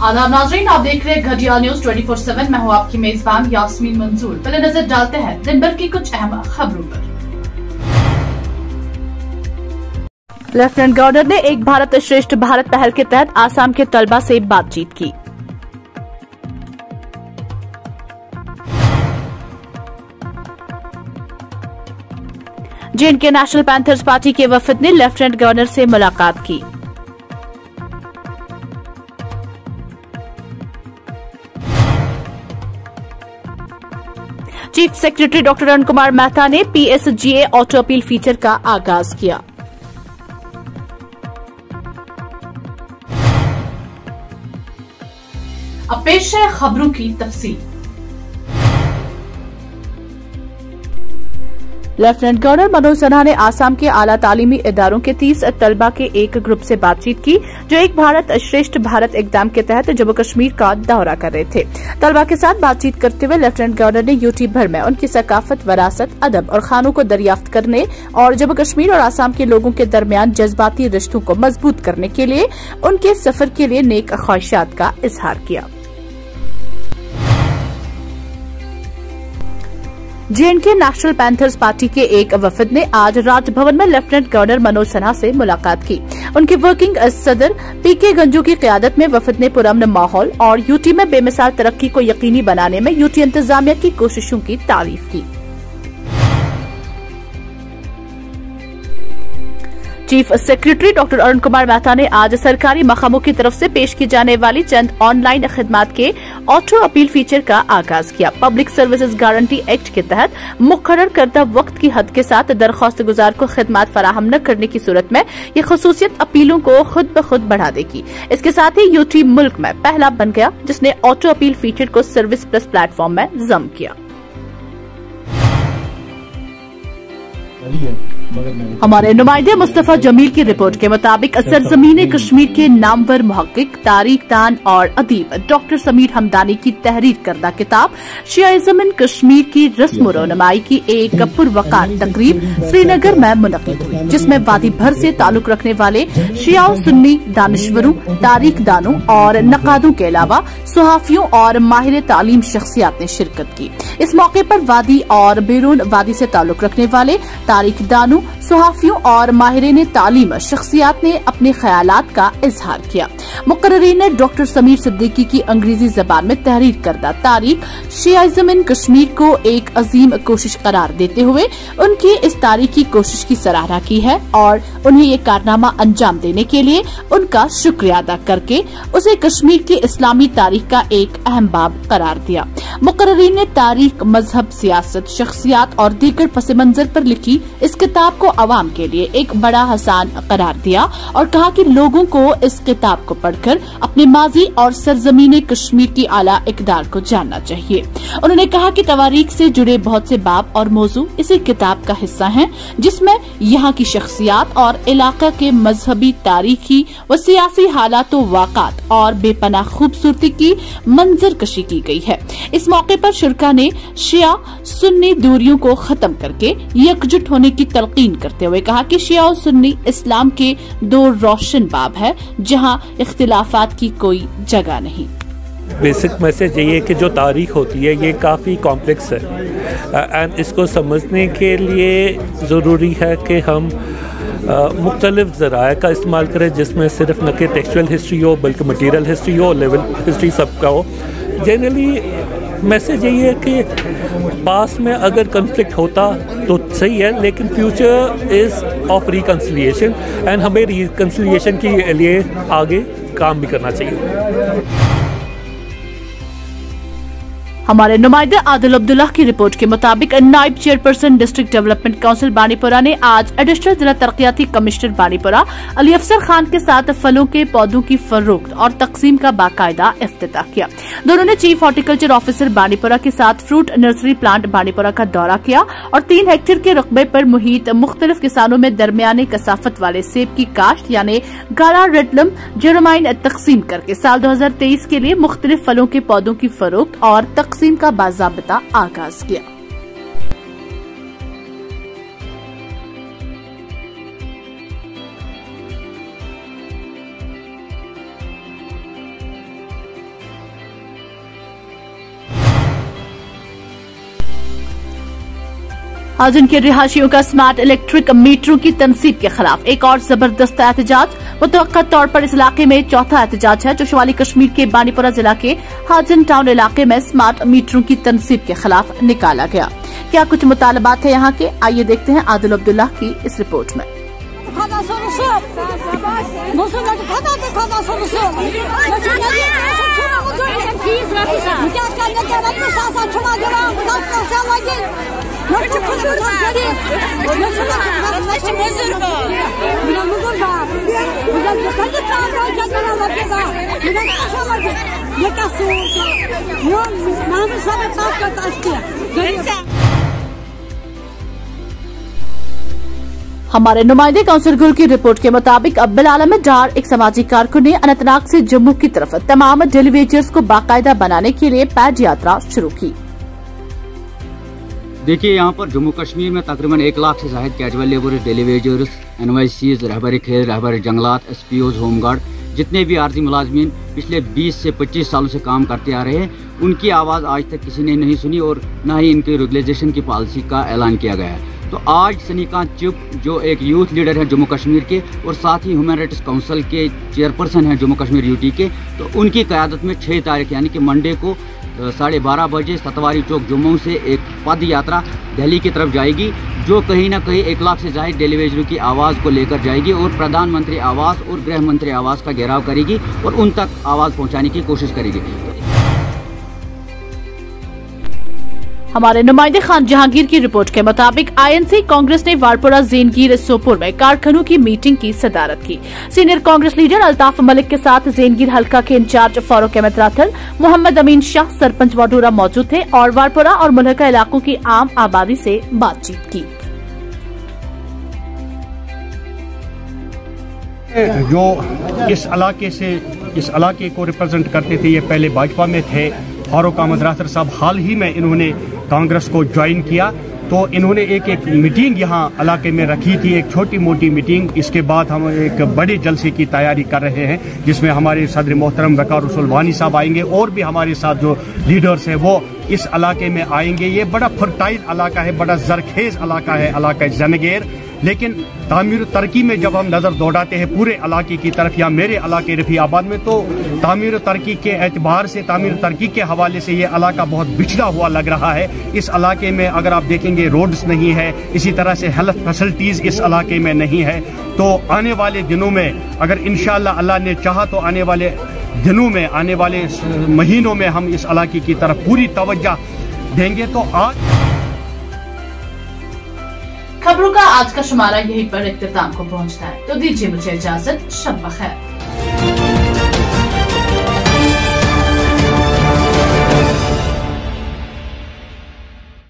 आदाब नाज़रीन, आप देख रहे हैं घड़ियाल न्यूज 24/7। मैं हूं आपकी मेजबान यास्मीन मंजूर। पहले नजर डालते हैं दिन भर की कुछ अहम खबरों पर। लेफ्टिनेंट गवर्नर ने एक भारत श्रेष्ठ भारत पहल के तहत आसाम के तलबा से बातचीत की। जे&के नेशनल पैंथर्स पार्टी के वफद ने लेफ्टिनेंट गवर्नर से मुलाकात की। Chief secretary doctor Arun Kumar Mehta ने पीएसजीए ऑटो अपील फीचर का आगाज किया। अब पेश है खबरों की तफसील। लेफ्टिनेंट गवर्नर मनोज सिन्हा ने आसाम के आला तालीमी इदारों के 30 तलबा के एक ग्रुप से बातचीत की जो एक भारत श्रेष्ठ भारत एग्जाम के तहत जम्मू कश्मीर का दौरा कर रहे थे। तलबा के साथ बातचीत करते हुए लेफ्टिनेंट गवर्नर ने यूटी भर में उनकी सकाफत, वरासत, अदब और खानों को दरियाफ्त करने और जम्मू कश्मीर और आसाम के लोगों के दरमियान जज्बाती रिश्तों को मजबूत करने के लिए उनके सफर के लिए नेक ख्वाहिशात का इजहार किया। जे&के नेशनल पैंथर्स पार्टी के एक वफद ने आज राजभवन में लेफ्टिनेंट गवर्नर मनोज सिन्हा से मुलाकात की। उनके वर्किंग सदर पीके गंजू की क़यादत में वफद ने पुरअमन माहौल और यूटी में बेमिसाल तरक्की को यकीनी बनाने में यूटी इंतजामिया की कोशिशों की तारीफ की। Chief secretary doctor Arun Kumar Mehta ने आज सरकारी मकामों की तरफ से पेश की जाने वाली चंद ऑनलाइन खिदमात के ऑटो अपील फीचर का आगाज किया। पब्लिक सर्विसेज गारंटी एक्ट के तहत मुकर्रर करदा वक्त की हद के साथ दरख्वास्त गुजार को खिदमात फराहम न करने की सूरत में ये खसूसियत अपीलों को खुद ब खुद बढ़ा देगी। इसके साथ ही यूटी मुल्क में पहला बन गया जिसने ऑटो अपील फीचर को सर्विस प्लस प्लेटफॉर्म में जम किया। हमारे नुमाइंदे मुस्तफा जमील की रिपोर्ट के मुताबिक सरजमीन कश्मीर के नामवर मुहक्किक, तारीख दान और अदीब डॉक्टर समीर हमदानी की तहरीर करदा किताब शियाइज़्म इन कश्मीर की रस्म रोनमाई की एक पुरवकार तकरीब श्रीनगर में मुनक़िद हुई, जिसमें वादी भर से ताल्लुक रखने वाले शियाओ सुन्नी दानिश्वरों, तारीख दानों और नकादों के अलावा सहाफियों और माहिर तालीम शख्सियात ने शिरकत की। इस मौके पर वादी और बैरून वादी से ताल्लुक रखने वाले तारीख दानों, सहाफियों और माहिरीन तालीम शख्सियात ने अपने ख्यालात का इजहार किया। मुकर्रीन ने डॉक्टर समीर सिद्दीकी की अंग्रेजी जबान में तहरीर करदा तारीख शियाइज़्म इन कश्मीर को एक अजीम कोशिश करार देते हुए उनकी इस तारीखी कोशिश की सराहना की है और उन्हें ये कारनामा अंजाम देने के लिए उनका शुक्रिया अदा करके उसे कश्मीर की इस्लामी तारीख का एक अहम बाब करार दिया। मुकर्रीन ने तारीख, मजहब, सियासत, शख्सियात और दीगर पस मंजर पर लिखी इस किताब को अवाम के लिए एक बड़ा हसान करार दिया और कहा कि लोगों को इस किताब को पढ़कर अपने माजी और सरजमीन कश्मीर की आला इकदार को जानना चाहिए। उन्होंने कहा कि तवारीख से जुड़े बहुत से बाब और मौजू इसी किताब का हिस्सा हैं, जिसमें यहाँ की शख्सियात और इलाका के मजहबी, तारीखी व सियासी हालात वाक़ात और बेपनाह खूबसूरती की मंजर कशी की गई है। इस मौके पर शुरका ने शिया सुन्नी दूरियों को खत्म करके एकजुट होने की तलकीन करते हुए कहा कि शिया और सुन्नी इस्लाम के दो रोशन बाब है जहां इख्तिलाफात की कोई जगह नहीं। बेसिक मैसेज ये है कि जो तारीख होती है ये काफ़ी कॉम्प्लेक्स है एंड इसको समझने के लिए ज़रूरी है कि हम मुख्तलिफ ज़राए का इस्तेमाल करें, जिसमें सिर्फ न कि टेक्सचुअल हिस्ट्री हो बल्कि मटीरियल हिस्ट्री हो, लेवल हिस्ट्री सबका हो। जनरली मैसेज यही है कि पास में अगर कन्फ्लिक्ट होता तो सही है, लेकिन future is of reconciliation and हमें रिकन्सिलिएशन के लिए आगे काम भी करना चाहिए। हमारे नुमाइंदे आदिल अब्दुल्ला की रिपोर्ट के मुताबिक नायब chairperson district development council Banipura ने आज एडिशनल जिला तरक्याती कमिश्नर बानीपुरा अली अफसर खान के साथ फलों के पौधों की फरोख्त और तकसीम का बाकायदा इफ्तिताह किया। दोनों ने चीफ हॉर्टिकल्चर ऑफिसर बानीपुरा के साथ फ्रूट नर्सरी प्लांट बानीपुरा का दौरा किया और 3 हेक्टेयर के रकबे पर मुहित मुख्तलिफ किसानों में दरमियाने कसाफत वाले सेब की काश्त यानी गाला रेडलम जेरोमाइन तकसीम करके साल 2023 के लिए मुख्तलिफ फलों के पौधों की फरोख्त और तकसीम का बाज़ाब्ता आगाज किया। आज उनके रिहायशियों का स्मार्ट इलेक्ट्रिक मीटरों की तनसीब के खिलाफ एक और जबरदस्त एहतजाज। मुतवक्का तौर पर इस इलाके में चौथा एहतजाज है जो शुमाली कश्मीर के बानीपुरा जिला के हाजन टाउन इलाके में स्मार्ट मीटरों की तनसीब के खिलाफ निकाला गया। क्या कुछ मुतालबात है यहाँ के, आइए देखते हैं आदिल अब्दुल्ला की इस रिपोर्ट में। हमारे नुमाइंदे काउंसिल गुल की रिपोर्ट के मुताबिक अब्दुल आलम डार एक समाजी कारकुन ने अनंतनाग से जम्मू की तरफ तमाम डेलीवेजर्स को बाकायदा बनाने के लिए पैद यात्रा शुरू की। देखिए, यहाँ पर जम्मू कश्मीर में तकरीबन 1 लाख से ज्यादा कैजुअल लेबरर्स, डेलीवेजर्स, NYCs, रहबर खेल, रहबर जंगलात, SPOs, होमगार्ड, जितने भी आर्जी मुलाजमीन पिछले 20 से 25 सालों से काम करते आ रहे हैं, उनकी आवाज़ आज तक किसी ने नहीं सुनी और न ही इनके रेगुलाइजेशन की पॉलिसी का ऐलान किया गया है। तो आज सनीकांत चुप जो एक यूथ लीडर है जम्मू कश्मीर के और साथ ही ह्यूमन राइट्स काउंसिल के चेयरपर्सन हैं जम्मू कश्मीर UT के, तो उनकी क़यादत में 6 तारीख यानी कि मंडे को 12:30 बजे सतवारी चौक जम्मू से एक पद यात्रा दिल्ली की तरफ जाएगी, जो कहीं ना कहीं 1 लाख से ज़्यादा डेलीवेजरों की आवाज़ को लेकर जाएगी और प्रधानमंत्री आवास और गृह मंत्री आवास का घेराव करेगी और उन तक आवाज़ पहुँचाने की कोशिश करेगी। हमारे नुमाइंदे खान जहांगीर की रिपोर्ट के मुताबिक INC कांग्रेस ने वारपुरा ज़ेनगीर सोपुर में कारखानों की मीटिंग की सदारत की। सीनियर कांग्रेस लीडर अल्ताफ मलिक के साथ ज़ेनगीर हल्का के इंचार्ज फारूक अहमद राठर, मोहम्मद अमीन शाह, सरपंच वाडूरा मौजूद थे और वारपुरा और मुल्हका इलाकों की आम आबादी से बातचीत की। जो इस इलाके को रिप्रेजेंट करते थे, ये पहले भाजपा में थे। फारूक अहमद राठर साहब हाल ही में इन्होंने कांग्रेस को ज्वाइन किया, तो इन्होंने एक मीटिंग यहाँ इलाके में रखी थी, एक छोटी मोटी मीटिंग। इसके बाद हम एक बड़े जलसे की तैयारी कर रहे हैं जिसमें हमारे सदर मोहतरम वकार रसूल वानी साहब आएंगे और भी हमारे साथ जो लीडर्स हैं वो इस इलाके में आएंगे। ये बड़ा फर्टाइल इलाका है, बड़ा जरखेज इलाका है, इलाका ज़ेनगीर। लेकिन तामीर तरक्की में जब हम नज़र दौड़ाते हैं पूरे इलाके की तरफ या मेरे इलाके रफ़ीआबाद में, तो तामीर तरक्की के एतबार से, तामीर तरक्की के हवाले से ये इलाका बहुत बिछड़ा हुआ लग रहा है। इस इलाके में अगर आप देखेंगे रोड्स नहीं है, इसी तरह से हेल्थ फैसिलिटीज़ इस इलाके में नहीं है। तो आने वाले दिनों में अगर इंशाअल्लाह अल्लाह ने चाहा तो आने वाले दिनों में, आने वाले महीनों में हम इस इलाके की तरफ पूरी तवज्जो देंगे। तो आज खबरों का आज का शुमारा यहीं पर इख्तिताम को पहुंचता है, तो दीजिए मुझे इजाजत। शब बखैर।